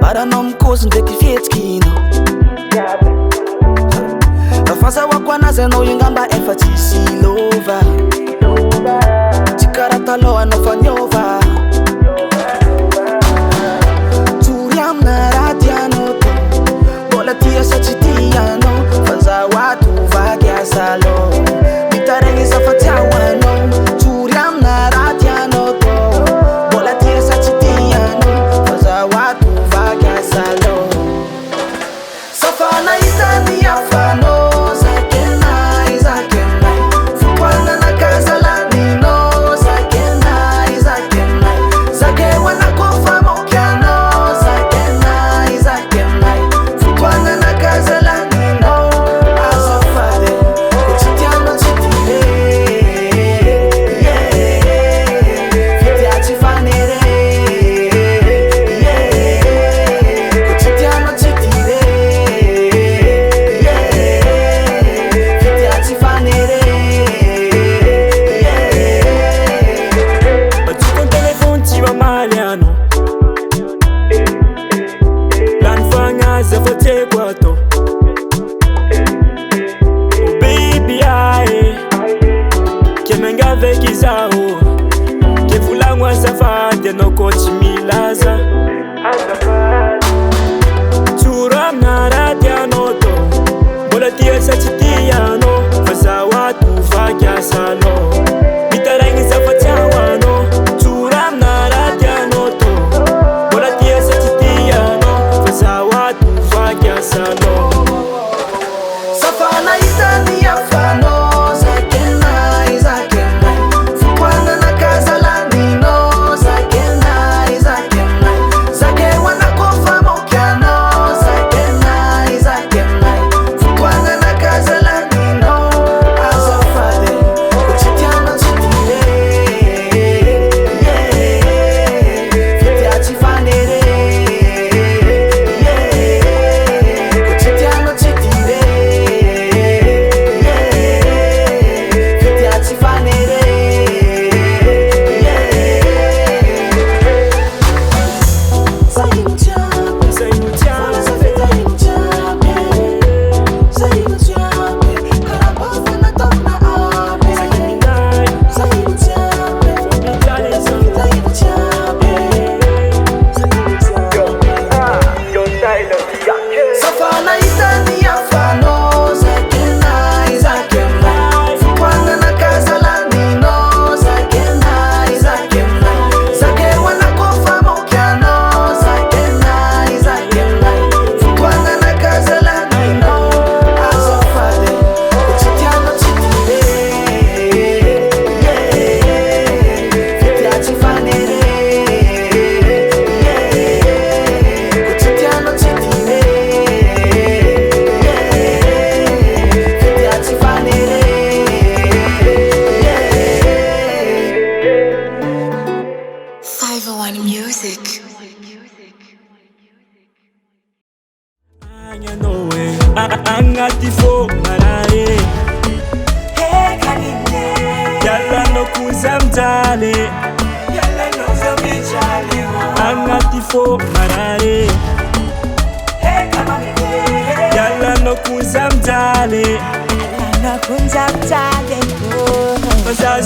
Aranao mikozy ndraiky fietsiky inao Fahazahoako anazy anao ingamba efa tsisy lova Tsy karaha taloha anao fa niova Tory amina raha tianao to Mbola tia sa tsy tianao Fa zaho ato vaky asalo Mitaregny iza fa tsy ahoanao Tory amina raha tianao to Mbola tia sa tsy tianao Fa zaho ato vaky asalo Safana itany afanao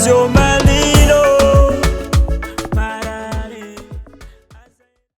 Your